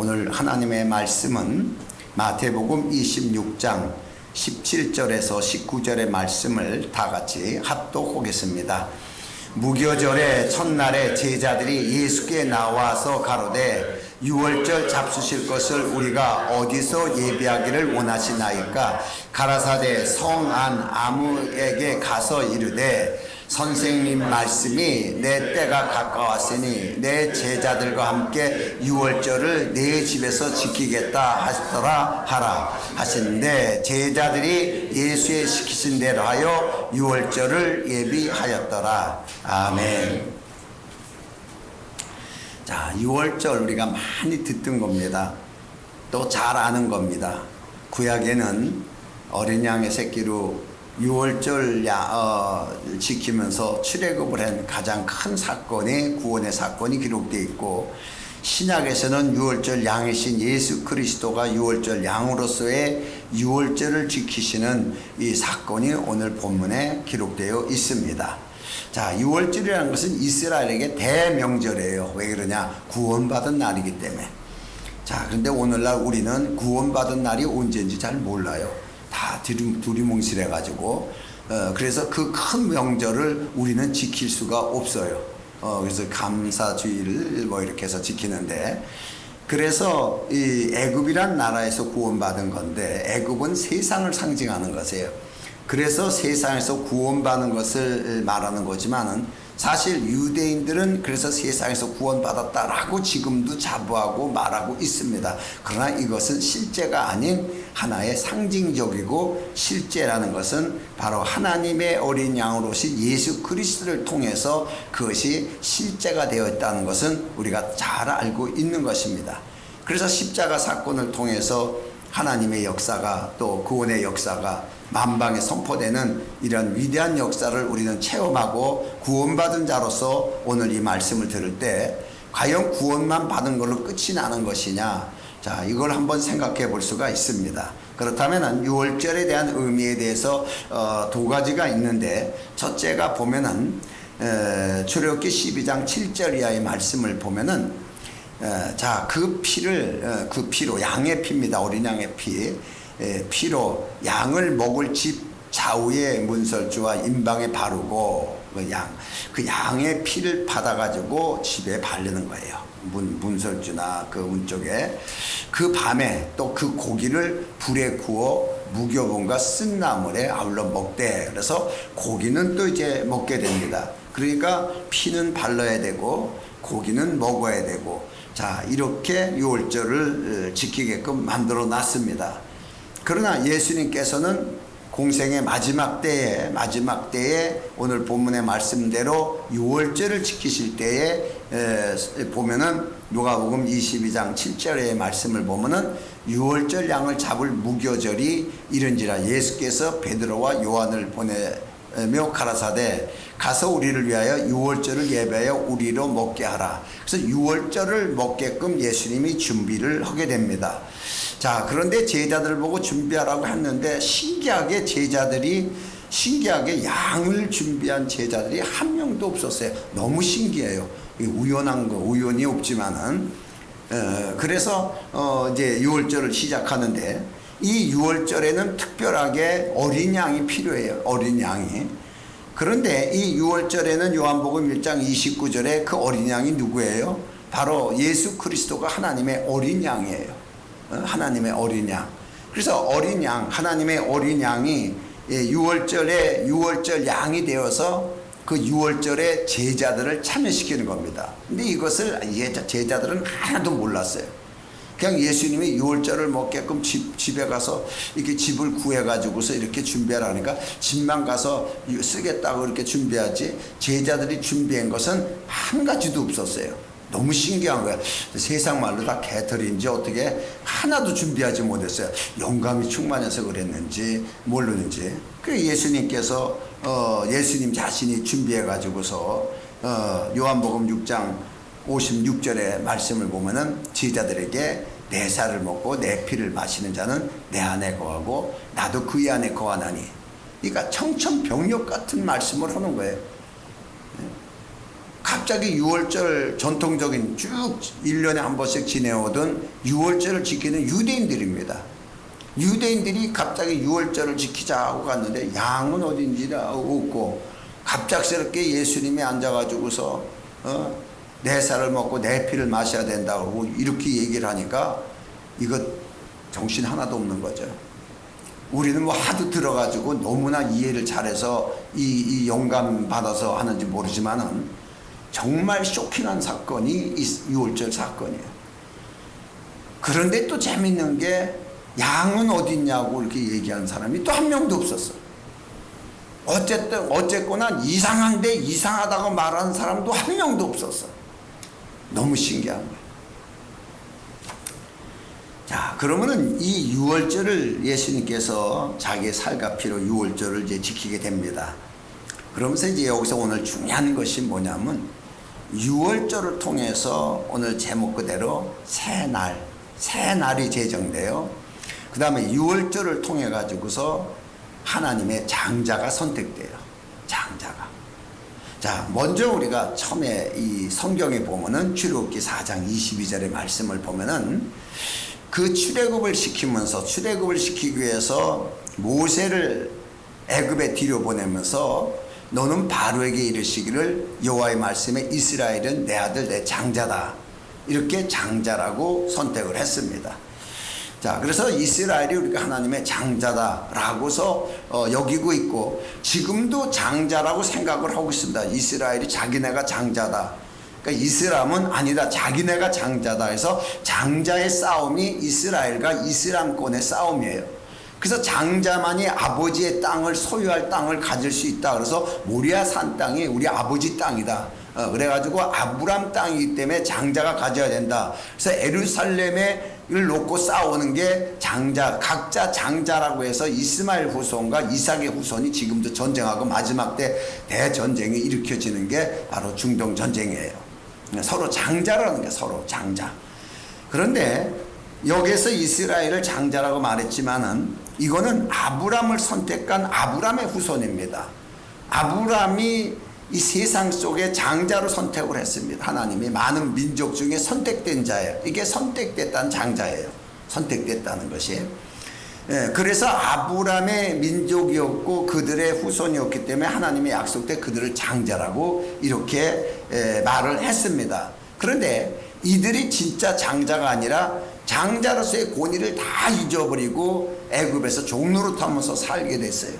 오늘 하나님의 말씀은 마태복음 26장 17절에서 19절의 말씀을 다 같이 합독하겠습니다. 무교절의 첫날에 제자들이 예수께 나와서 가로되 유월절 잡수실 것을 우리가 어디서 예비하기를 원하시나이까? 가라사대 성 안 아무에게 가서 이르되 선생님 말씀이 내 때가 가까웠으니 내 제자들과 함께 유월절을 내 집에서 지키겠다 하시더라 하라 하시는데, 제자들이 예수의 시키신 대로 하여 유월절을 예비하였더라. 아멘. 자, 유월절 우리가 많이 듣던 겁니다. 또 잘 아는 겁니다. 구약에는 어린 양의 새끼로 유월절 지키면서 출애굽을 한 가장 큰 사건이 구원의 사건이 기록되어 있고, 신약에서는 유월절 양이신 예수 그리스도가 유월절 양으로서의 유월절을 지키시는 이 사건이 오늘 본문에 기록되어 있습니다. 자, 유월절이라는 것은 이스라엘에게 대명절이에요. 왜 그러냐? 구원받은 날이기 때문에. 자, 그런데 오늘날 우리는 구원받은 날이 언제인지 잘 몰라요. 다 두리뭉실해가지고 그래서 그 큰 명절을 우리는 지킬 수가 없어요. 그래서 감사주의를 뭐 이렇게 해서 지키는데, 그래서 이 애굽이란 나라에서 구원받은 건데, 애굽은 세상을 상징하는 것이에요. 그래서 세상에서 구원받는 것을 말하는 거지만은, 사실 유대인들은 그래서 세상에서 구원받았다라고 지금도 자부하고 말하고 있습니다. 그러나 이것은 실제가 아닌 하나의 상징적이고, 실제라는 것은 바로 하나님의 어린 양으로 오신 예수 그리스도를 통해서 그것이 실제가 되어 있다는 것은 우리가 잘 알고 있는 것입니다. 그래서 십자가 사건을 통해서 하나님의 역사가, 또 구원의 역사가 만방에 선포되는 이런 위대한 역사를 우리는 체험하고 구원받은 자로서 오늘 이 말씀을 들을 때 과연 구원만 받은 걸로 끝이 나는 것이냐? 자, 이걸 한번 생각해 볼 수가 있습니다. 그렇다면 유월절에 대한 의미에 대해서 두 가지가 있는데, 첫째가 보면은 출애굽기 12장 7절 이하의 말씀을 보면은 자, 그 피로, 양의 피입니다. 어린 양의 피로 양을 먹을 집 좌우에 문설주와 임방에 바르고 그 양의 피를 받아가지고 집에 바르는 거예요. 문설주나 그 문 쪽에. 그 밤에 또 그 고기를 불에 구워 무교분과 쓴 나물에 아울러 먹되, 그래서 고기는 또 이제 먹게 됩니다. 그러니까 피는 발라야 되고 고기는 먹어야 되고, 자, 이렇게 유월절을 지키게끔 만들어 놨습니다. 그러나 예수님께서는 공생의 마지막 때에 오늘 본문의 말씀대로 유월절을 지키실 때에 보면은 누가복음 22장 7절의 말씀을 보면은 유월절 양을 잡을 무교절이 이른지라 예수께서 베드로와 요한을 보내며 가라사대 가서 우리를 위하여 유월절을 예배하여 우리로 먹게 하라. 그래서 유월절을 먹게끔 예수님이 준비를 하게 됩니다. 자, 그런데 제자들을 보고 준비하라고 했는데 신기하게 양을 준비한 제자들이 한 명도 없었어요. 너무 신기해요. 우연이 없지만은 그래서 이제 유월절을 시작하는데, 이 유월절에는 특별하게 어린 양이 필요해요. 어린 양이. 그런데 이 유월절에는 요한복음 1장 29절에 그 어린 양이 누구예요? 바로 예수 그리스도가 하나님의 어린 양이에요. 하나님의 어린 양. 그래서 어린 양, 하나님의 어린 양이 유월절 양이 되어서 그 유월절에 제자들을 참여시키는 겁니다. 근데 이것을 제자들은 하나도 몰랐어요. 그냥 예수님이 유월절을 먹게끔 집에 가서 이렇게 집을 구해가지고서 이렇게 준비하라니까 집만 가서 쓰겠다고 이렇게 준비하지, 제자들이 준비한 것은 한 가지도 없었어요. 너무 신기한 거야. 세상 말로 다 개털인지 어떻게 하나도 준비하지 못했어요. 영감이 충만해서 그랬는지 모르는지. 그 예수님께서 예수님 자신이 준비해 가지고서 요한복음 6장 56절의 말씀을 보면은 제자들에게 내 살을 먹고 내 피를 마시는 자는 내 안에 거하고 나도 그의 안에 거하나니. 그러니까 청천벽력 같은 말씀을 하는 거예요. 갑자기 6월절 전통적인 쭉 1년에 한 번씩 지내오던 6월절을 지키는 유대인들입니다. 유대인들이 갑자기 6월절을 지키자 하고 갔는데 양은 어딘지 없고 갑작스럽게 예수님이 앉아가지고서 내 살을 먹고 내 피를 마셔야 된다고 이렇게 얘기를 하니까 이거 정신 하나도 없는 거죠. 우리는 뭐 하도 들어가지고 너무나 이해를 잘해서 이 영감 받아서 하는지 모르지만은 정말 쇼킹한 사건이 6월절 사건이에요. 그런데 또 재밌는 게 양은 어딨냐고 이렇게 얘기하는 사람이 또 한 명도 없었어. 어쨌거나 이상한데 이상하다고 말하는 사람도 한 명도 없었어. 너무 신기한 거예요. 자, 그러면은 이 6월절을 예수님께서 자기의 살과 피로 6월절을 이제 지키게 됩니다. 그러면서 이제 여기서 오늘 중요한 것이 뭐냐면 6월절을 통해서 오늘 제목 그대로 새 날이 제정돼요. 그 다음에 6월절을 통해 가지고서 하나님의 장자가 선택돼요. 장자가. 자, 먼저 우리가 처음에 이 성경에 보면은 출애굽기 4장 22절의 말씀을 보면은 그 출애굽을 시키기 위해서 모세를 애굽에 뒤로 보내면서 너는 바로에게 이르시기를 여호와의 말씀에 이스라엘은 내 아들 내 장자다. 이렇게 장자라고 선택을 했습니다. 자, 그래서 이스라엘이 우리가 하나님의 장자다라고서 여기고 있고 지금도 장자라고 생각을 하고 있습니다. 이스라엘이 자기네가 장자다. 그러니까 이슬람은 아니다. 자기네가 장자다 해서 장자의 싸움이 이스라엘과 이슬람권의 싸움이에요. 그래서 장자만이 아버지의 땅을 소유할 땅을 가질 수 있다. 그래서 모리아 산 땅이 우리 아버지 땅이다. 그래가지고 아브람 땅이기 때문에 장자가 가져야 된다. 그래서 예루살렘을 놓고 싸우는 게 장자, 각자 장자라고 해서 이스마엘 후손과 이삭의 후손이 지금도 전쟁하고 마지막 때 대전쟁이 일으켜지는 게 바로 중동 전쟁이에요. 서로 장자라는 게 서로 장자. 그런데 여기서 이스라엘을 장자라고 말했지만은 이거는 아브람을 선택한 아브람의 후손입니다. 아브람이 이 세상 속에 장자로 선택을 했습니다. 하나님이 많은 민족 중에 선택된 자예요. 이게 선택됐다는 장자예요. 선택됐다는 것이. 그래서 아브람의 민족이었고 그들의 후손이었기 때문에 하나님의 약속 때 그들을 장자라고 이렇게 말을 했습니다. 그런데 이들이 진짜 장자가 아니라 장자로서의 권위를 다 잊어버리고 애굽에서 종노릇하면서 살게 됐어요.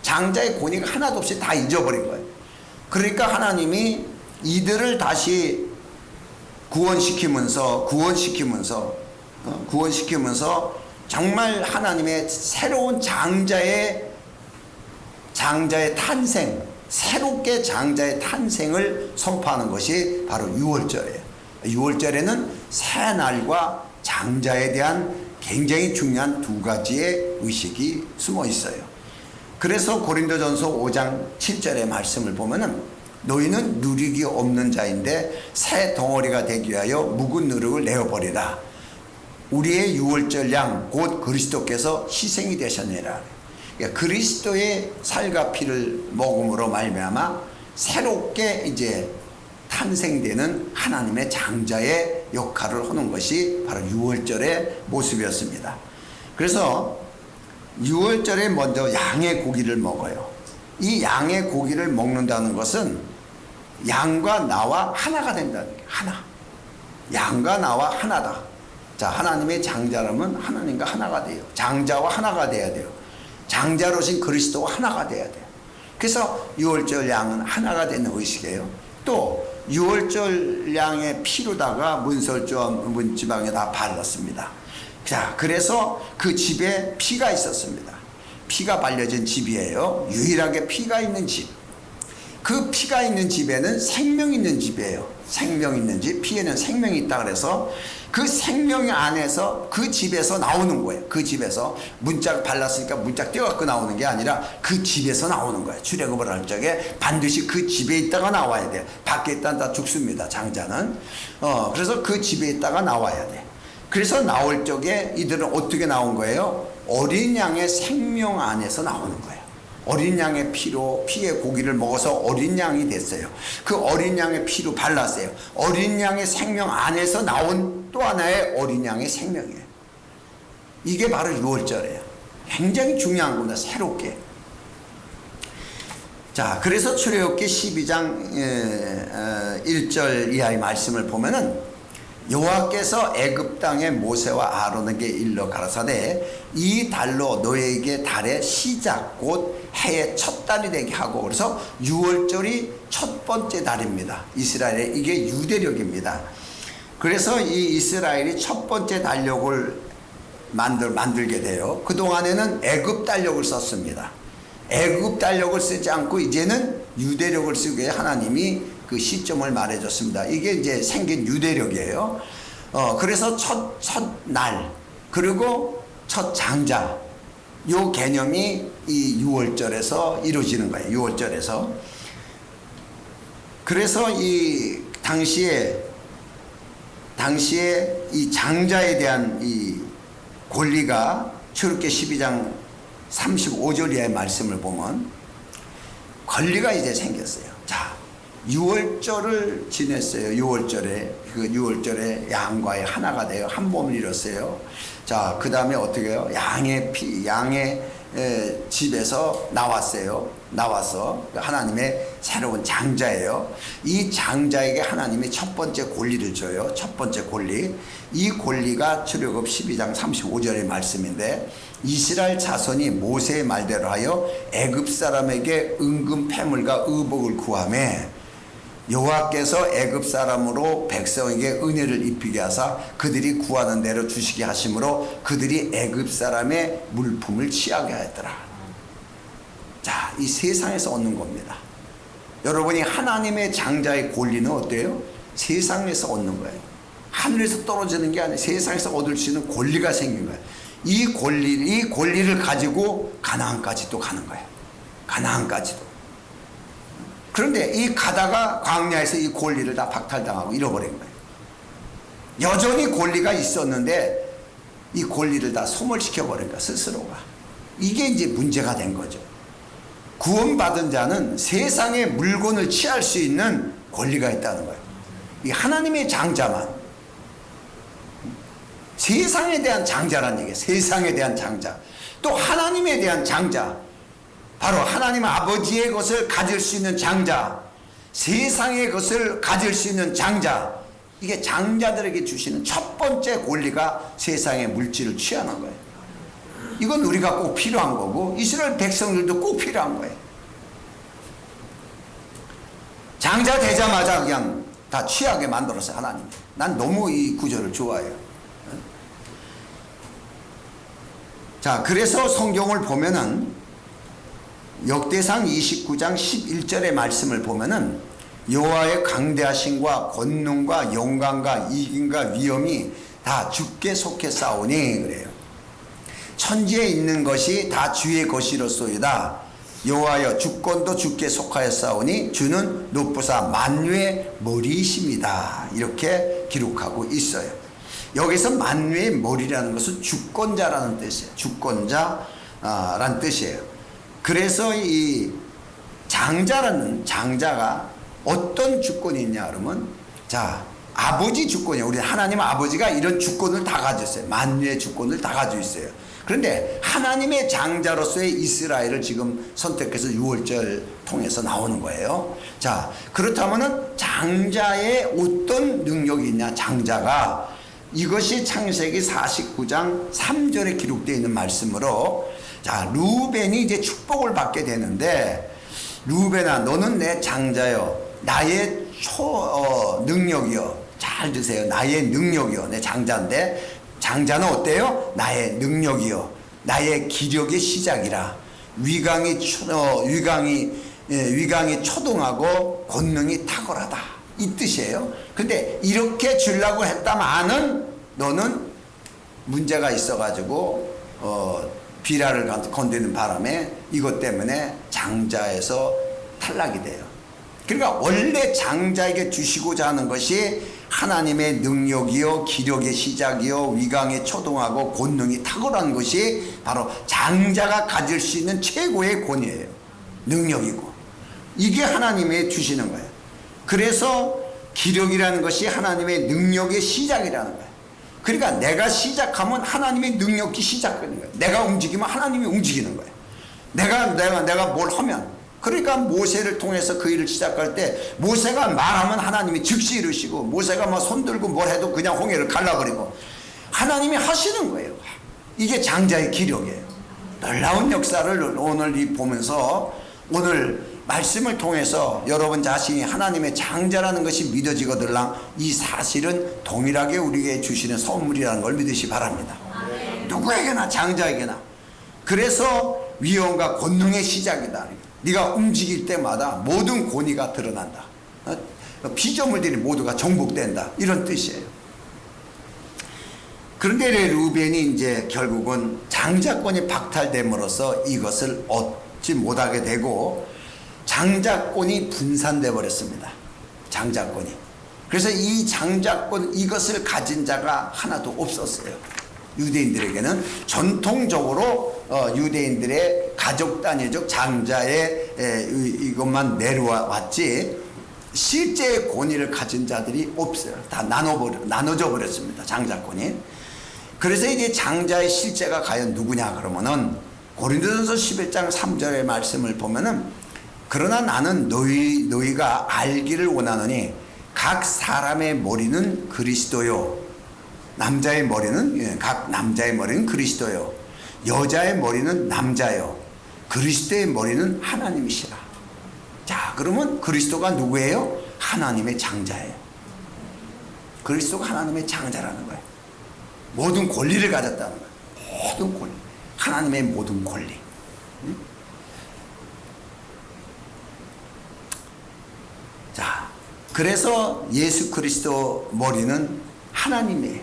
장자의 권위가 하나도 없이 다 잊어버린 거예요. 그러니까 하나님이 이들을 다시 구원시키면서 정말 하나님의 새로운 장자의 탄생, 새롭게 장자의 탄생을 선포하는 것이 바로 6월절이에요. 6월절에는 새 날과 장자에 대한 굉장히 중요한 두 가지의 의식이 숨어 있어요. 그래서 고린도전서 5장 7절의 말씀을 보면은 너희는 누리기 없는 자인데 새 덩어리가 되기 위하여 묵은 누룩을 내어버리라. 우리의 6월절 양 곧 그리스도께서 희생이 되셨느니라. 그러니까 그리스도의 살과 피를 먹음으로 말미암아 새롭게 이제 탄생되는 하나님의 장자의 역할을 하는 것이 바로 6월절의 모습이었습니다. 그래서 6월절에 먼저 양의 고기를 먹어요. 이 양의 고기를 먹는다는 것은 양과 나와 하나가 된다는 게 하나. 양과 나와 하나다. 자, 하나님의 장자라면 하나님과 하나가 돼요. 장자와 하나가 돼야 돼요. 장자로신 그리스도와 하나가 돼야 돼요. 그래서 6월절 양은 하나가 되는 의식이에요. 또 6월절 양의 피로다가 문지방에다 발랐습니다. 자, 그래서 그 집에 피가 있었습니다. 피가 발려진 집이에요. 유일하게 피가 있는 집. 그 피가 있는 집에는 생명이 있는 집이에요. 생명 있는 집, 피에는 생명이 있다 그래서 그 생명 안에서 그 집에서 나오는 거예요. 그 집에서 문짝 발랐으니까 문짝 떼어갖고 나오는 게 아니라 그 집에서 나오는 거예요. 출애굽을 할 적에 반드시 그 집에 있다가 나와야 돼요. 밖에 있다가 다 죽습니다. 장자는. 그래서 그 집에 있다가 나와야 돼. 그래서 나올 적에 이들은 어떻게 나온 거예요? 어린 양의 생명 안에서 나오는 거예요. 어린 양의 피의 고기를 먹어서 어린 양이 됐어요. 그 어린 양의 피로 발랐어요. 어린 양의 생명 안에서 나온 또 하나의 어린 양의 생명이에요. 이게 바로 유월절이에요. 굉장히 중요한 겁니다. 새롭게. 자, 그래서 출애굽기 12장 1절 이하의 말씀을 보면은 여호와께서 애굽 땅에 모세와 아론에게 일러 가라사대 이 달로 너에게 달의 시작 곧 해의 첫 달이 되게 하고, 그래서 유월절이 첫 번째 달입니다. 이스라엘의 이게 유대력입니다. 그래서 이 이스라엘이 첫 번째 달력을 만들게 돼요. 그동안에는 애굽 달력을 썼습니다. 애굽 달력을 쓰지 않고 이제는 유대력을 쓰게 하나님이 그 시점을 말해줬습니다. 이게 이제 생긴 유대력이에요. 그래서 첫 날 그리고 첫 장자 요 개념이 이 유월절에서 이루어지는 거예요. 유월절에서. 그래서 이 당시에 이 장자에 대한 이 권리가 출애굽기 12장 35절 이하의 말씀을 보면 권리가 이제 생겼어요. 자, 유월절을 지냈어요. 그 6월절에 양과의 하나가 돼요. 한 몸을 이뤘어요. 자, 그 다음에 어떻게 해요? 양의 집에서 나와서 하나님의 새로운 장자예요. 이 장자에게 하나님이 첫 번째 권리를 줘요. 첫 번째 권리. 이 권리가 출애굽 12장 35절의 말씀인데, 이스라엘 자손이 모세의 말대로 하여 애굽 사람에게 은금 패물과 의복을 구하매 여호와께서 애굽 사람으로 백성에게 은혜를 입히게 하사 그들이 구하는 대로 주시게 하심으로 그들이 애굽 사람의 물품을 취하게 하였더라. 자, 이 세상에서 얻는 겁니다. 여러분이 하나님의 장자의 권리는 어때요? 세상에서 얻는 거예요. 하늘에서 떨어지는 게 아니에요. 세상에서 얻을 수 있는 권리가 생긴 거예요. 이 권리를 가지고 가나안까지 또 가는 거예요. 가나안까지도. 그런데 이 가다가 광야에서 이 권리를 다 박탈당하고 잃어버린 거예요. 여전히 권리가 있었는데 이 권리를 다 소멸시켜버린 거야, 스스로가. 이게 이제 문제가 된 거죠. 구원받은 자는 세상의 물건을 취할 수 있는 권리가 있다는 거예요. 이 하나님의 장자만. 세상에 대한 장자란 얘기예요. 세상에 대한 장자. 또 하나님에 대한 장자. 바로 하나님 아버지의 것을 가질 수 있는 장자, 세상의 것을 가질 수 있는 장자. 이게 장자들에게 주시는 첫 번째 권리가 세상의 물질을 취하는 거예요. 이건 우리가 꼭 필요한 거고 이스라엘 백성들도 꼭 필요한 거예요. 장자 되자마자 그냥 다 취하게 만들었어요, 하나님. 난 너무 이 구절을 좋아해요. 자, 그래서 성경을 보면은 역대상 29장 11절의 말씀을 보면은 여호와의 강대하심과 권능과 영광과 이김과 위엄이 다 주께 속해 싸우니 그래요. 천지에 있는 것이 다 주의 것이로소이다. 여호와여 주권도 주께 속하여 싸우니 주는 높으사 만유의 머리이십니다. 이렇게 기록하고 있어요. 여기서 만유의 머리라는 것은 주권자라는 뜻이에요. 주권자라는 뜻이에요. 그래서 이 장자가 어떤 주권이 있냐 그러면, 자, 아버지 주권이에요. 우리 하나님 아버지가 이런 주권을 다 가지고 있어요. 만유의 주권을 다 가지고 있어요. 그런데 하나님의 장자로서의 이스라엘을 지금 선택해서 유월절 통해서 나오는 거예요. 자, 그렇다면은 장자의 어떤 능력이 있냐? 장자가 이것이 창세기 49장 3절에 기록되어 있는 말씀으로, 자, 루벤이 이제 축복을 받게 되는데, 루벤아 너는 내 장자여 나의 능력이여. 잘 드세요. 나의 능력이여. 내 장자인데 장자는 어때요? 나의 능력이여. 나의 기력의 시작이라. 위강이 초동하고 권능이 탁월하다. 이 뜻이에요. 근데 이렇게 주려고 했다마는 너는 문제가 있어가지고 비라를 건드리는 바람에 이것 때문에 장자에서 탈락이 돼요. 그러니까 원래 장자에게 주시고자 하는 것이 하나님의 능력이요, 기력의 시작이요, 위강에 초동하고 권능이 탁월한 것이 바로 장자가 가질 수 있는 최고의 권위예요. 능력이고, 이게 하나님의 주시는 거예요. 그래서 기력이라는 것이 하나님의 능력의 시작이라는 거예요. 그러니까 내가 시작하면 하나님의 능력이 시작하는 거예요. 내가 움직이면 하나님이 움직이는 거예요. 내가 뭘 하면, 그러니까 모세를 통해서 그 일을 시작할 때 모세가 말하면 하나님이 즉시 이루시고, 모세가 뭐 손들고 뭘 해도 그냥 홍해를 갈라버리고 하나님이 하시는 거예요. 이게 장자의 기력이에요. 놀라운 역사를 오늘 보면서, 오늘 말씀을 통해서 여러분 자신이 하나님의 장자라는 것이 믿어지거들랑 이 사실은 동일하게 우리에게 주시는 선물이라는 걸 믿으시 바랍니다. 누구에게나, 장자에게나. 그래서 위엄과 권능의 시작이다. 네가 움직일 때마다 모든 권위가 드러난다. 피조물들이 모두가 정복된다. 이런 뜻이에요. 그런데 루벤이 이제 결국은 장자권이 박탈됨으로써 이것을 얻지 못하게 되고 장자권이 분산돼 버렸습니다. 장자권이. 그래서 이 장자권, 이것을 가진 자가 하나도 없었어요. 유대인들에게는 전통적으로 유대인들의 가족 단위적 장자의 이것만 내려왔지 실제의 권위를 가진 자들이 없어요. 다 나눠져 버렸습니다. 장자권이. 그래서 이제 장자의 실제가 과연 누구냐 그러면은 고린도전서 11장 3절의 말씀을 보면은, 그러나 나는 너희가 알기를 원하노니 각 사람의 머리는 그리스도요. 남자의 머리는, 각 남자의 머리는 그리스도요. 여자의 머리는 남자요. 그리스도의 머리는 하나님이시라. 자, 그러면 그리스도가 누구예요? 하나님의 장자예요. 그리스도가 하나님의 장자라는 거예요. 모든 권리를 가졌다는 거예요. 모든 권리. 하나님의 모든 권리. 자, 그래서 예수 그리스도 머리는 하나님이에요.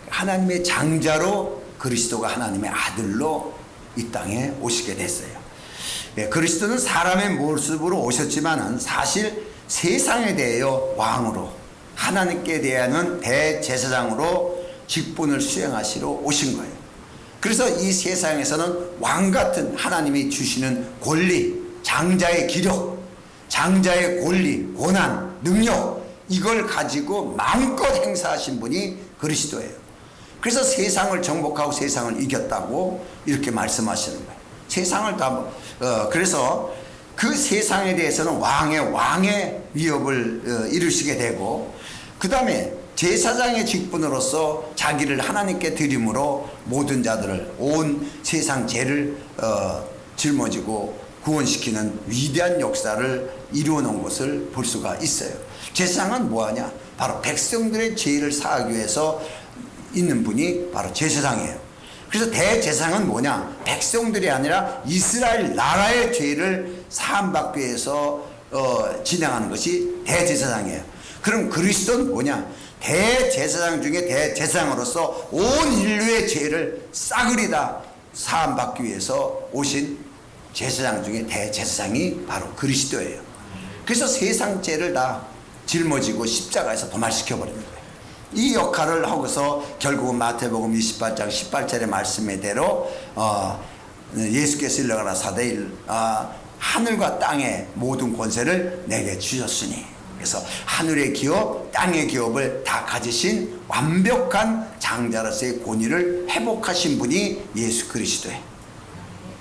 하나님의 장자로 그리스도가 하나님의 아들로 이 땅에 오시게 됐어요. 그리스도는 사람의 모습으로 오셨지만은 사실 세상에 대하여 왕으로, 하나님께 대하여는 대제사장으로 직분을 수행하시러 오신 거예요. 그래서 이 세상에서는 왕 같은 하나님이 주시는 권리, 장자의 기력, 장자의 권리, 고난, 능력, 이걸 가지고 마음껏 행사하신 분이 그리스도예요. 그래서 세상을 정복하고 세상을 이겼다고 이렇게 말씀하시는 거예요. 세상을 다 그래서 그 세상에 대해서는 왕의 위협을 이루시게 되고, 그 다음에 제사장의 직분으로서 자기를 하나님께 드림으로 모든 자들을, 온 세상 죄를 짊어지고 구원시키는 위대한 역사를 이루어 놓은 것을 볼 수가 있어요. 제사장은 뭐하냐? 바로 백성들의 죄를 사하기 위해서 있는 분이 바로 제사장이에요. 그래서 대제사장은 뭐냐? 백성들이 아니라 이스라엘 나라의 죄를 사함받기 위해서 진행하는 것이 대제사장이에요. 그럼 그리스도는 뭐냐? 대제사장 중에 대제사장으로서 온 인류의 죄를 싸그리다 사함받기 위해서 오신 제사장 중에 대제사장이 바로 그리스도예요. 그래서 세상 죄를 다 짊어지고 십자가에서 도말시켜버리는 거예요. 이 역할을 하고서 결국은 마태복음 28장 18절의 말씀대로 예수께서 일러가라 사대 하늘과 땅의 모든 권세를 내게 주셨으니, 그래서 하늘의 기업, 땅의 기업을 다 가지신 완벽한 장자로서의 권위를 회복하신 분이 예수 그리스도예요.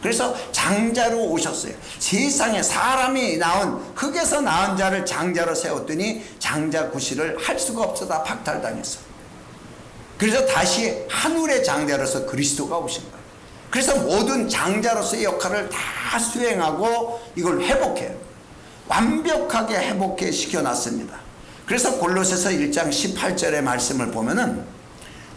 그래서 장자로 오셨어요. 세상에 사람이 낳은, 흙에서 낳은 자를 장자로 세웠더니 장자 구실을 할 수가 없어 다 박탈당했어. 그래서 다시 하늘의 장자로서 그리스도가 오신 거예요. 그래서 모든 장자로서의 역할을 다 수행하고 이걸 회복해요. 완벽하게 회복해 시켜놨습니다. 그래서 골로새서 1장 18절의 말씀을 보면은,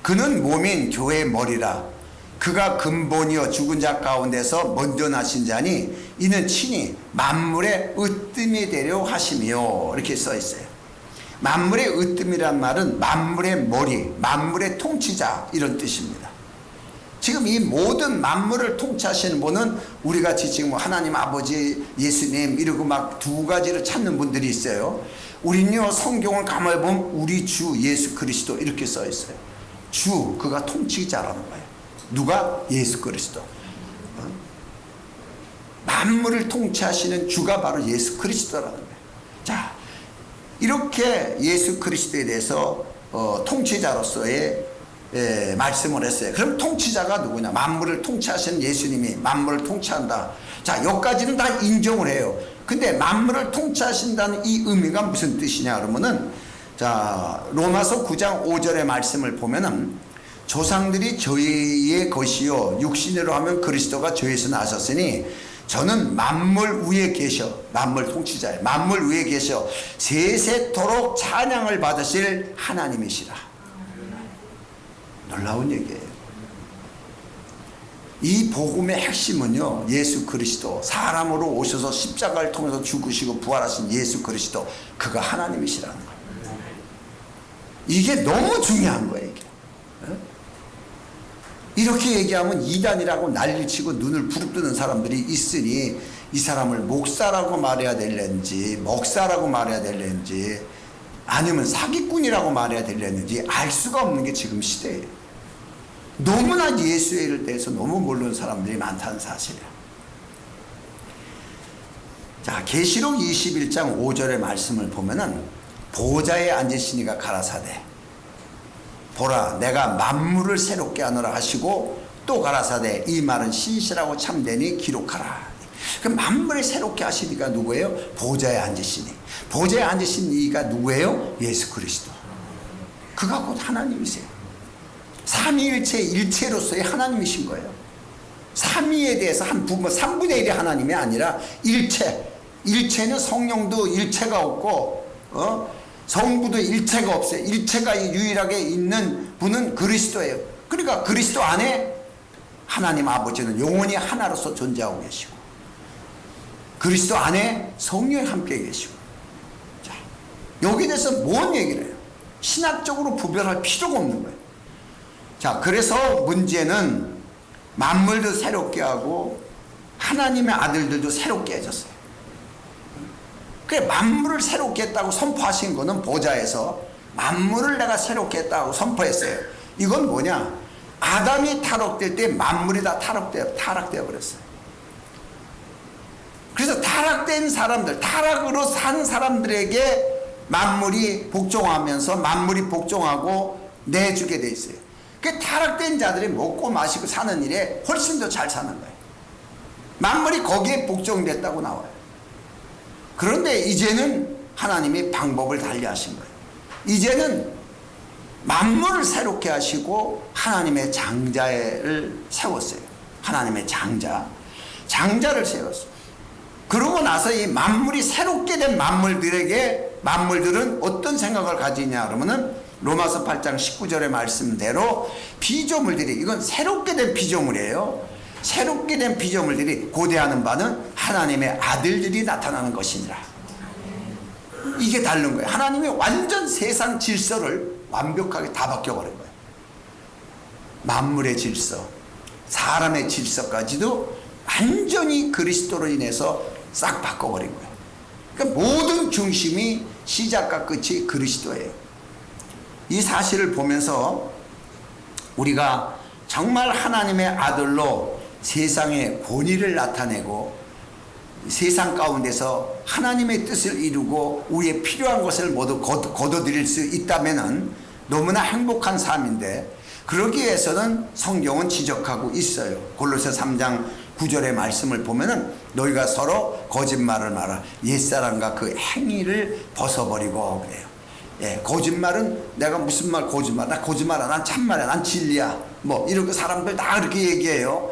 그는 몸인 교회의 머리라. 그가 근본이여 죽은 자 가운데서 먼저 나신 자니 이는 친히 만물의 으뜸이 되려 하심이요. 이렇게 써 있어요. 만물의 으뜸이란 말은 만물의 머리, 만물의 통치자, 이런 뜻입니다. 지금 이 모든 만물을 통치하시는 분은 우리 같이 지금 하나님 아버지, 예수님 이러고 막 두 가지를 찾는 분들이 있어요. 우리는요, 성경을 가만히 보면 우리 주 예수 그리스도 이렇게 써 있어요. 주, 그가 통치자라는 거예요. 누가? 예수 그리스도. 만물을 통치하시는 주가 바로 예수 그리스도라는 거예요. 자, 이렇게 예수 그리스도에 대해서 통치자로서의 말씀을 했어요. 그럼 통치자가 누구냐? 만물을 통치하시는 예수님이 만물을 통치한다. 자, 여기까지는 다 인정을 해요. 근데 만물을 통치하신다는 이 의미가 무슨 뜻이냐 그러면은, 자, 로마서 9장 5절의 말씀을 보면은, 조상들이 저희의 것이요 육신으로 하면 그리스도가 저희에서 나셨으니 저는 만물 위에 계셔, 만물 통치자예요. 만물 위에 계셔 세세토록 찬양을 받으실 하나님이시라. 놀라운 얘기예요. 이 복음의 핵심은요, 예수 그리스도, 사람으로 오셔서 십자가를 통해서 죽으시고 부활하신 예수 그리스도, 그가 하나님이시라는 거예요. 이게 너무 중요한 거예요. 이게. 이렇게 얘기하면 이단이라고 난리치고 눈을 부릅뜨는 사람들이 있으니 이 사람을 목사라고 말해야 될는지 목사라고 말해야 될는지 아니면 사기꾼이라고 말해야 될는지 알 수가 없는 게 지금 시대예요. 너무나 예수에 대해서 너무 모르는 사람들이 많다는 사실이에요. 자, 계시록 21장 5절의 말씀을 보면은, 보좌에 앉으시니가 가라사대 보라 내가 만물을 새롭게 하노라 하시고 또 가라사대 이 말은 신실하고 참되니 기록하라. 그 만물을 새롭게 하시니가 누구예요? 보좌에 앉으시니. 보좌에 앉으신 이가 누구예요? 예수 그리스도. 그가 곧 하나님이세요. 삼위일체 일체로서의 하나님이신 거예요. 삼위에 대해서 한 부분 3분의 1이 하나님이 아니라 일체. 일체는 성령도 일체가 없고 성부도 일체가 없어요. 일체가 유일하게 있는 분은 그리스도예요. 그러니까 그리스도 안에 하나님 아버지는 영원히 하나로서 존재하고 계시고, 그리스도 안에 성령이 함께 계시고. 자, 여기에 대해서 뭔 얘기를 해요? 신학적으로 구별할 필요가 없는 거예요. 자, 그래서 문제는 만물도 새롭게 하고 하나님의 아들들도 새롭게 해줬어요. 그래, 만물을 새롭게 했다고 선포하신 거는 보좌에서 만물을 내가 새롭게 했다고 선포했어요. 이건 뭐냐? 아담이 타락될 때 만물이 다 타락되어 버렸어요. 그래서 타락된 사람들, 타락으로 산 사람들에게 만물이 복종하면서 만물이 복종하고 내주게 돼 있어요. 그 타락된 자들이 먹고 마시고 사는 일에 훨씬 더 잘 사는 거예요. 만물이 거기에 복종됐다고 나와요. 그런데 이제는 하나님이 방법을 달리하신 거예요. 이제는 만물을 새롭게 하시고 하나님의 장자를 세웠어요. 하나님의 장자를 세웠어요. 그러고 나서 이 만물이 새롭게 된 만물들은 어떤 생각을 가지냐 그러면은, 로마서 8장 19절의 말씀대로 피조물들이, 이건 새롭게 된 피조물이에요. 새롭게 된 피조물들이 고대하는 바는 하나님의 아들들이 나타나는 것이니라. 이게 다른 거예요. 하나님이 완전 세상 질서를 완벽하게 다 바뀌어버린 거예요. 만물의 질서, 사람의 질서까지도 완전히 그리스도로 인해서 싹 바꿔버린 거예요. 그러니까 모든 중심이 시작과 끝이 그리스도예요. 이 사실을 보면서 우리가 정말 하나님의 아들로 세상의 권위를 나타내고 세상 가운데서 하나님의 뜻을 이루고 우리의 필요한 것을 모두 거둬들일 수 있다면 너무나 행복한 삶인데, 그러기 위해서는 성경은 지적하고 있어요. 골로새 3장 9절의 말씀을 보면은, 너희가 서로 거짓말을 말아 옛사람과 그 행위를 벗어버리고 그래요. 예, 거짓말은 내가 무슨 말 거짓말, 나 거짓말이야, 난 참말이야, 난 진리야, 뭐 이렇게 사람들 다 그렇게 얘기해요.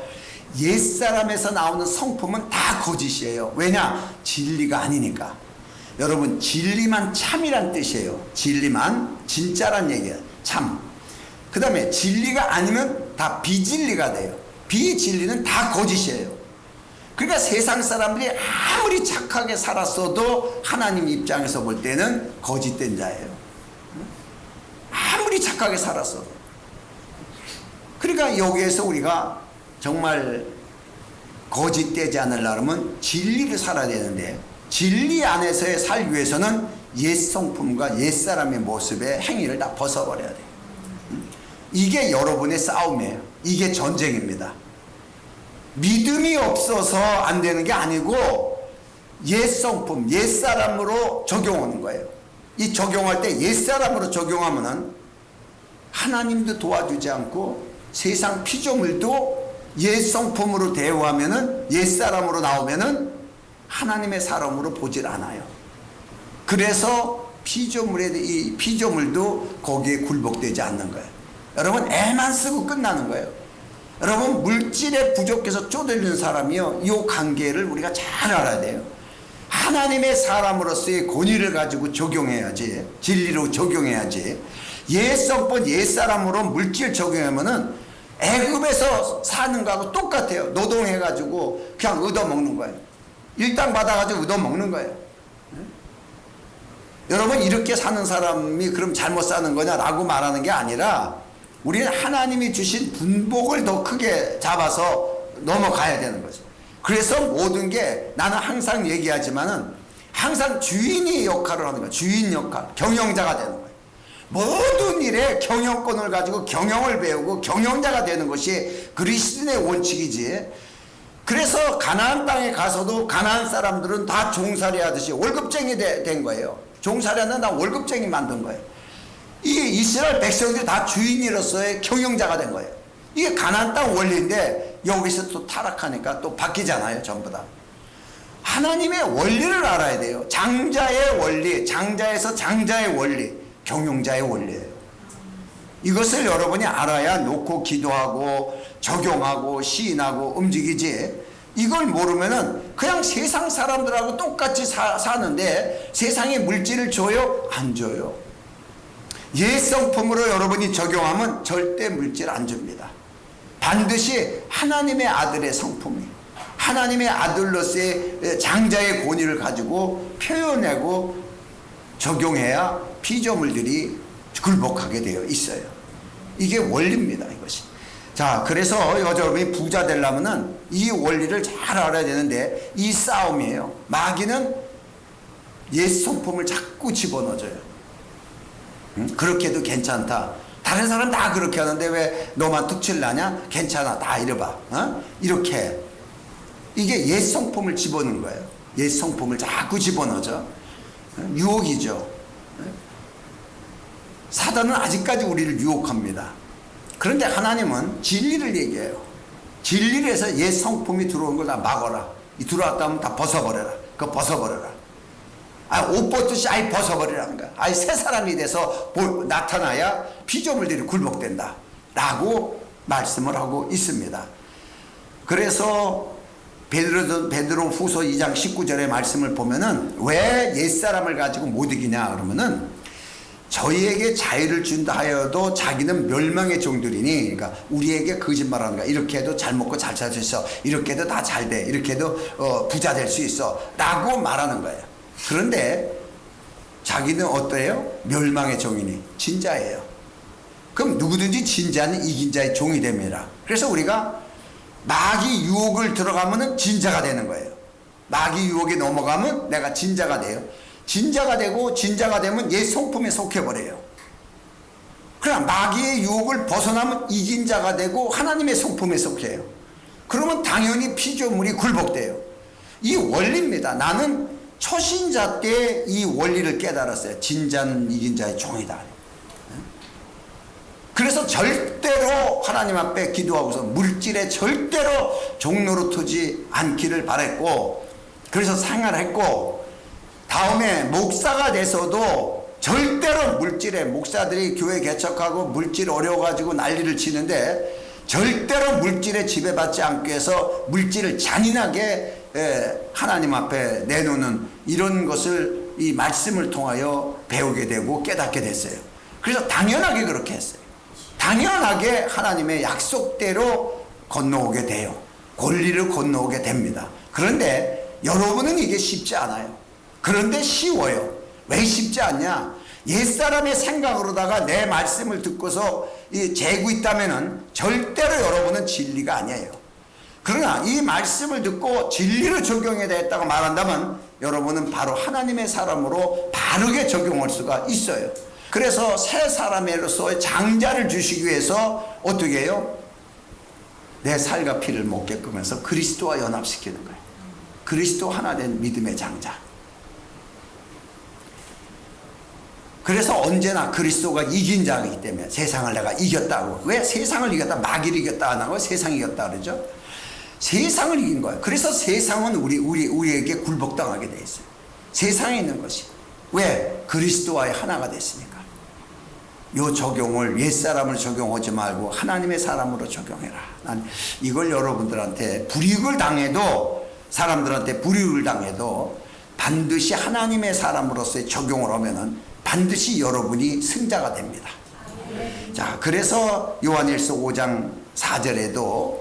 옛사람에서 나오는 성품은 다 거짓이에요. 왜냐? 진리가 아니니까. 여러분, 진리만 참이란 뜻이에요. 진리만 진짜란 얘기예요. 참. 그 다음에 진리가 아니면 다 비진리가 돼요. 비진리는 다 거짓이에요. 그러니까 세상 사람들이 아무리 착하게 살았어도 하나님 입장에서 볼 때는 거짓된 자예요. 아무리 착하게 살았어도. 그러니까 여기에서 우리가 정말 거짓되지 않으려면 진리를 살아야 되는데, 진리 안에서의 살기 위해서는 옛 성품과 옛 사람의 모습의 행위를 다 벗어버려야 돼요. 이게 여러분의 싸움이에요. 이게 전쟁입니다. 믿음이 없어서 안 되는 게 아니고 옛성품, 옛사람으로 적용하는 거예요. 이 적용할 때 옛사람으로 적용하면은 하나님도 도와주지 않고 세상 피조물도 옛성품으로 대우하면은 옛사람으로 나오면은 하나님의 사람으로 보질 않아요. 그래서 이 피조물도 거기에 굴복되지 않는 거예요. 여러분, 애만 쓰고 끝나는 거예요. 여러분, 물질에 부족해서 쪼들리는 사람이요, 이 관계를 우리가 잘 알아야 돼요. 하나님의 사람으로서의 권위를 가지고 적용해야지, 진리로 적용해야지. 옛성분 옛사람으로 물질 적용하면은 애굽에서 사는 거하고 똑같아요. 노동해가지고 그냥 얻어먹는 거예요. 일당 받아가지고 얻어먹는 거예요. 여러분, 이렇게 사는 사람이 그럼 잘못 사는 거냐라고 말하는 게 아니라 우리는 하나님이 주신 분복을 더 크게 잡아서 넘어가야 되는 거죠. 그래서 모든 게, 나는 항상 얘기하지만은 항상 주인이 역할을 하는 거예요. 주인 역할, 경영자가 되는 거예요. 모든 일에 경영권을 가지고 경영을 배우고 경영자가 되는 것이 그리스도인의 원칙이지. 그래서 가나안 땅에 가서도 가나안 사람들은 다 종살이 하듯이 월급쟁이 된 거예요. 종살이하는 다 월급쟁이 만든 거예요. 이 이스라엘 백성들이 다 주인으로서의 경영자가 된 거예요. 이게 가나안 땅 원리인데 여기서 또 타락하니까 또 바뀌잖아요. 전부 다 하나님의 원리를 알아야 돼요. 장자의 원리, 장자에서 장자의 원리, 경영자의 원리예요. 이것을 여러분이 알아야 놓고 기도하고 적용하고 시인하고 움직이지. 이걸 모르면은 그냥 세상 사람들하고 똑같이 사는데 세상에 물질을 줘요? 안 줘요. 옛성품으로 여러분이 적용하면 절대 물질 안 줍니다. 반드시 하나님의 아들의 성품이, 하나님의 아들로서의 장자의 권위를 가지고 표현하고 적용해야 피조물들이 굴복하게 되어 있어요. 이게 원리입니다, 이것이. 자, 그래서 여러분이 부자 되려면은 이 원리를 잘 알아야 되는데, 이 싸움이에요. 마귀는 옛 성품을 자꾸 집어넣어줘요. 그렇게 해도 괜찮다. 다른 사람 다 그렇게 하는데 왜 너만 툭칠 나냐? 괜찮아, 다 이래봐. 이렇게. 이게 옛 성품을 집어넣는 거예요. 옛 성품을 자꾸 집어넣어줘. 유혹이죠. 사단은 아직까지 우리를 유혹합니다. 그런데 하나님은 진리를 얘기해요. 진리를 해서 옛 성품이 들어온 걸 다 막아라. 들어왔다면 다 벗어버려라. 그거 벗어버려라. 옷 벗듯이 아예 벗어버리라는 거야. 아예 새 사람이 돼서 나타나야 피조물들이 굴복된다 라고 말씀을 하고 있습니다. 그래서 베드로 후서 2장 19절의 말씀을 보면은 왜 옛사람을 가지고 못 이기냐 그러면은, 저희에게 자유를 준다 하여도 자기는 멸망의 종들이니, 그러니까 우리에게 거짓말하는 거야. 이렇게 해도 잘 먹고 잘 살 수 있어, 이렇게 해도 다 잘 돼, 이렇게 해도 부자 될 수 있어 라고 말하는 거예요. 그런데 자기는 어때요? 멸망의 종이니, 진자예요. 그럼 누구든지 진자는 이긴 자의 종이 됩니다. 그래서 우리가 마귀 유혹을 들어가면 진자가 되는 거예요. 마귀 유혹에 넘어가면 내가 진자가 돼요. 진자가 되고, 진자가 되면 옛 성품에 속해버려요. 그럼 마귀의 유혹을 벗어나면 이긴 자가 되고 하나님의 성품에 속해요. 그러면 당연히 피조물이 굴복돼요. 이 원리입니다. 나는 초신자 때 이 원리를 깨달았어요. 진자는 이긴 자의 종이다. 그래서 절대로 하나님 앞에 기도하고서 물질에 절대로 종노릇하지 않기를 바랬고, 그래서 생활했고, 다음에 목사가 돼서도 절대로 물질에, 목사들이 교회 개척하고 물질 어려워가지고 난리를 치는데 절대로 물질에 지배받지 않기 위해서 물질을 잔인하게 하나님 앞에 내놓는 이런 것을 이 말씀을 통하여 배우게 되고 깨닫게 됐어요. 그래서 당연하게 그렇게 했어요. 당연하게 하나님의 약속대로 건너오게 돼요. 권리를 건너오게 됩니다. 그런데 여러분은 이게 쉽지 않아요. 그런데 쉬워요. 왜 쉽지 않냐? 옛사람의 생각으로다가 내 말씀을 듣고서 재고 있다면은 절대로 여러분은 진리가 아니에요. 그러나 이 말씀을 듣고 진리를 적용해야 되겠다고 말한다면 여러분은 바로 하나님의 사람으로 바르게 적용할 수가 있어요. 그래서 새 사람으로서의 장자를 주시기 위해서 어떻게 해요? 내 살과 피를 못 꺾으면서 그리스도와 연합시키는 거예요. 그리스도 하나 된 믿음의 장자. 그래서 언제나 그리스도가 이긴 자이기 때문에 세상을 내가 이겼다고. 왜 세상을 이겼다? 마귀를 이겼다 안 하고 세상을 이겼다 그러죠? 세상을 이긴 거예요. 그래서 세상은 우리에게 굴복당하게 돼 있어요. 세상에 있는 것이. 왜? 그리스도와의 하나가 됐으니까. 요 적용을 옛사람을 적용하지 말고 하나님의 사람으로 적용해라. 난 이걸 여러분들한테 불이익을 당해도, 사람들한테 불이익을 당해도 반드시 하나님의 사람으로서의 적용을 하면은 반드시 여러분이 승자가 됩니다. 자, 그래서 요한일서 5장 4절에도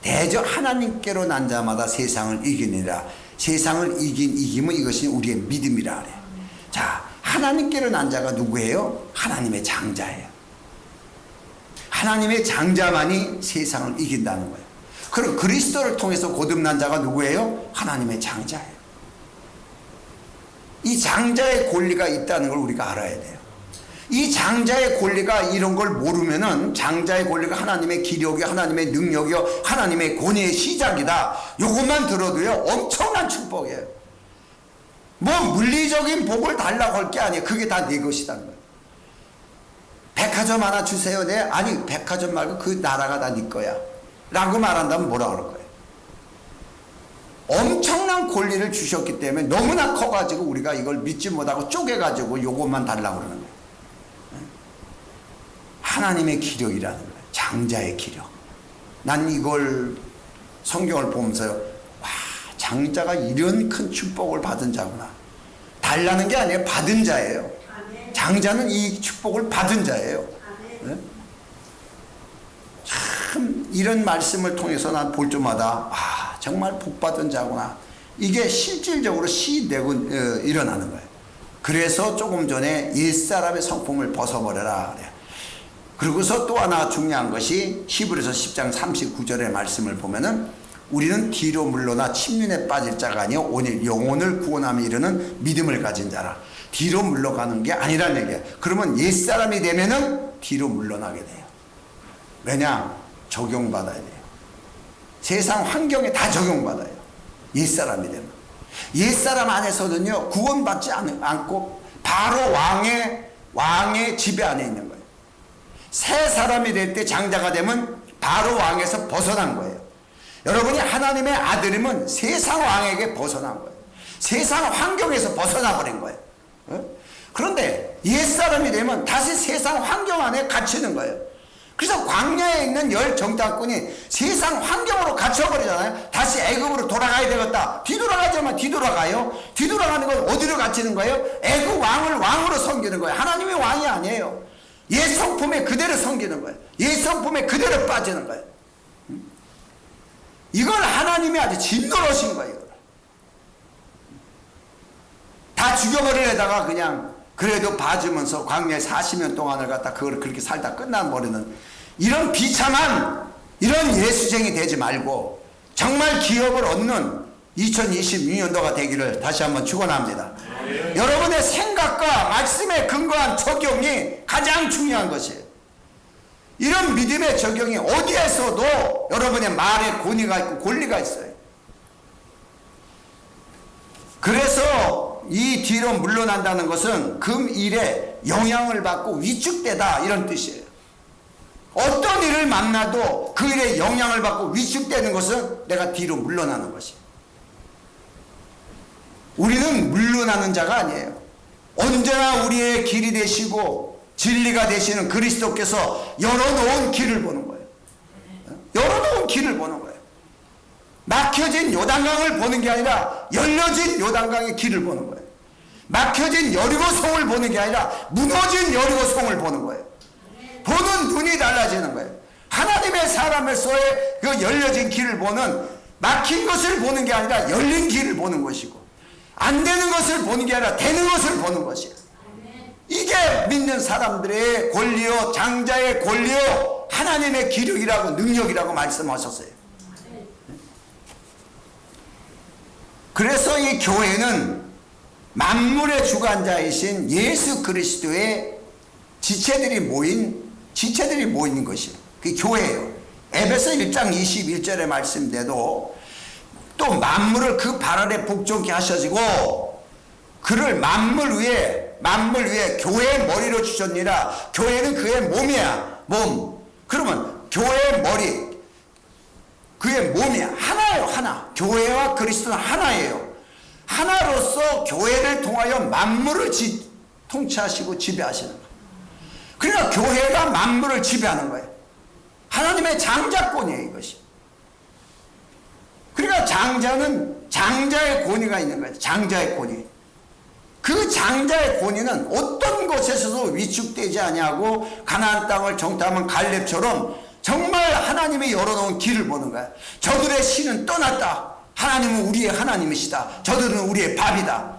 대저 하나님께로 난 자마다 세상을 이기니라. 세상을 이김은 이것이 우리의 믿음이라 그래요. 자, 하나님께로 난 자가 누구예요? 하나님의 장자예요. 하나님의 장자만이 세상을 이긴다는 거예요. 그럼 그리스도를 통해서 거듭난 자가 누구예요? 하나님의 장자예요. 이 장자의 권리가 있다는 걸 우리가 알아야 돼요. 이 장자의 권리가 이런 걸 모르면은, 장자의 권리가 하나님의 기력이, 하나님의 능력이요, 하나님의 권위의 시작이다, 요것만 들어도요 엄청난 축복이에요. 뭐 물리적인 복을 달라고 할 게 아니에요. 그게 다 네 것이라는 거예요. 백화점 하나 주세요. 네, 아니 백화점 말고 그 나라가 다 네 거야 라고 말한다면 뭐라 그럴 거예요? 엄청난 권리를 주셨기 때문에 너무나 커가지고 우리가 이걸 믿지 못하고 쪼개가지고 요것만 달라고 그러는 거예요. 하나님의 기력이라는 거예요. 장자의 기력. 난 이걸 성경을 보면서 와, 장자가 이런 큰 축복을 받은 자구나. 달라는 게 아니에요. 받은 자예요. 장자는 이 축복을 받은 자예요. 네? 참 이런 말씀을 통해서 난 볼 때마다 아, 정말 복받은 자구나. 이게 실질적으로 시되고 일어나는 거예요. 그래서 조금 전에 옛사람의 성품을 벗어버려라 그래요. 그리고서 또 하나 중요한 것이 히브리서 10장 39절의 말씀을 보면은 우리는 뒤로 물러나 침륜에 빠질 자가 아니요 오늘 영혼을 구원함에 이르는 믿음을 가진 자라. 뒤로 물러가는 게 아니라는 얘기예요. 그러면 옛사람이 되면은 뒤로 물러나게 돼요. 왜냐? 적용받아야 돼요. 세상 환경에 다 적용받아요. 옛사람이 되면. 옛사람 안에서는요 구원받지 않고 바로 왕의 지배 안에 있는 거예요. 새 사람이 될 때 장자가 되면 바로 왕에서 벗어난 거예요. 여러분이 하나님의 아들이면 세상 왕에게 벗어난 거예요. 세상 환경에서 벗어나 버린 거예요. 그런데 옛사람이 되면 다시 세상 환경 안에 갇히는 거예요. 그래서 광야에 있는 열 정탐꾼이 세상 환경으로 갇혀버리잖아요. 다시 애굽으로 돌아가야 되겠다. 뒤돌아가자면 뒤돌아가요. 뒤돌아가는 건 어디로 갇히는 거예요? 애굽 왕을 왕으로 섬기는 거예요. 하나님의 왕이 아니에요. 옛 성품에 그대로 섬기는 거예요. 옛 성품에 그대로 빠지는 거예요. 이걸 하나님이 아주 진노하신 거예요. 다 죽여버리려다가 그냥 그래도 봐주면서 광야에 40년 동안을 갖다 그걸 그렇게 살다 끝나버리는 이런 비참한 이런 예수쟁이 되지 말고 정말 기업을 얻는 2026년도가 되기를 다시 한번 축원합니다. 여러분의 생각과 말씀에 근거한 적용이 가장 중요한 것이에요. 이런 믿음의 적용이 어디에서도 여러분의 말에 권위가 있고 권리가 있어요. 그래서 이 뒤로 물러난다는 것은 금일에 영향을 받고 위축되다 이런 뜻이에요. 어떤 일을 만나도 그 일에 영향을 받고 위축되는 것은 내가 뒤로 물러나는 것이에요. 우리는 물러나는 자가 아니에요. 언제나 우리의 길이 되시고 진리가 되시는 그리스도께서 열어놓은 길을 보는 거예요. 열어놓은 길을 보는 거예요. 막혀진 요단강을 보는 게 아니라 열려진 요단강의 길을 보는 거예요. 막혀진 여리고성을 보는 게 아니라 무너진 여리고성을 보는 거예요. 보는 눈이 달라지는 거예요. 하나님의 사람으로서의 그 열려진 길을 보는, 막힌 것을 보는 게 아니라 열린 길을 보는 것이고, 안 되는 것을 보는 게 아니라 되는 것을 보는 것이에요. 이게 믿는 사람들의 권리요, 장자의 권리요, 하나님의 기력이라고 능력이라고 말씀하셨어요. 그래서 이 교회는 만물의 주관자이신 예수 그리스도의 지체들이 모인 것이에요. 그게 교회예요. 에베소 1장 21절의 말씀인데도 또 만물을 그 발 아래 복종케 하셔지고 그를 만물 위에 교회의 머리로 주셨니라. 교회는 그의 몸이야. 몸. 그러면 교회의 머리, 그의 몸이야. 하나예요. 하나. 교회와 그리스도는 하나예요. 하나로서 교회를 통하여 만물을 통치하시고 지배하시는 거예요. 그러니까 교회가 만물을 지배하는 거예요. 하나님의 장자권이에요, 이것이. 그러니까 장자는 장자의 권위가 있는 거예요. 장자의 권위. 그 장자의 권위는 어떤 곳에서도 위축되지 아니하고 가나안 땅을 정탐한 갈렙처럼 정말 하나님이 열어놓은 길을 보는 거야. 저들의 신은 떠났다. 하나님은 우리의 하나님이시다. 저들은 우리의 밥이다.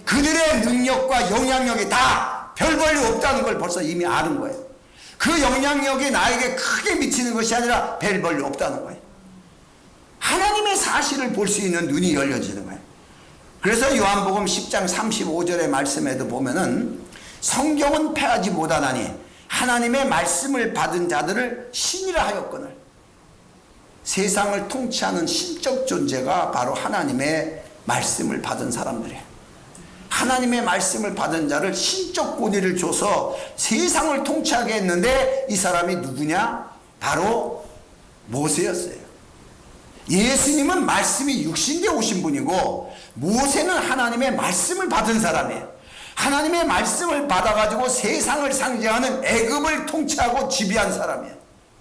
그들의 능력과 영향력이 다 별 볼일 없다는 걸 벌써 이미 아는 거예요. 그 영향력이 나에게 크게 미치는 것이 아니라 별 볼일 없다는 거예요. 하나님의 사실을 볼 수 있는 눈이 열려지는 거예요. 그래서 요한복음 10장 35절의 말씀에도 보면은 성경은 패하지 못하나니 하나님의 말씀을 받은 자들을 신이라 하였거늘. 세상을 통치하는 신적 존재가 바로 하나님의 말씀을 받은 사람들이에요. 하나님의 말씀을 받은 자를 신적 권위를 줘서 세상을 통치하게 했는데 이 사람이 누구냐? 바로 모세였어요. 예수님은 말씀이 육신되어 오신 분이고 모세는 하나님의 말씀을 받은 사람이에요. 하나님의 말씀을 받아가지고 세상을 상징하는 애굽을 통치하고 지배한 사람이에요.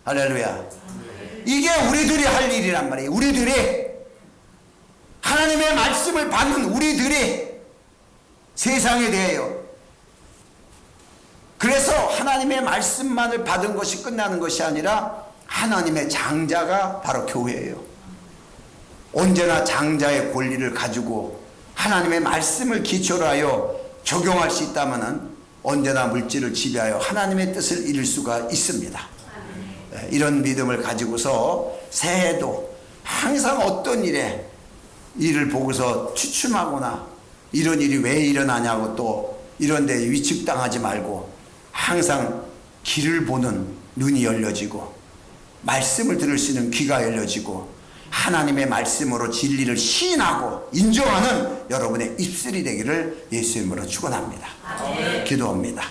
할렐루야. 이게 우리들이 할 일이란 말이에요. 우리들이 하나님의 말씀을 받는 우리들이 세상에 대해요. 그래서 하나님의 말씀만을 받은 것이 끝나는 것이 아니라 하나님의 장자가 바로 교회예요. 언제나 장자의 권리를 가지고 하나님의 말씀을 기초로 하여 적용할 수 있다면 언제나 물질을 지배하여 하나님의 뜻을 이룰 수가 있습니다. 이런 믿음을 가지고서 새해도 항상 어떤 일을 보고서 추춤하거나 이런 일이 왜 일어나냐고 또 이런 데 위축당하지 말고 항상 길을 보는 눈이 열려지고 말씀을 들을 수 있는 귀가 열려지고 하나님의 말씀으로 진리를 시인하고 인정하는 여러분의 입술이 되기를 예수의 이름으로 축원합니다. 기도합니다.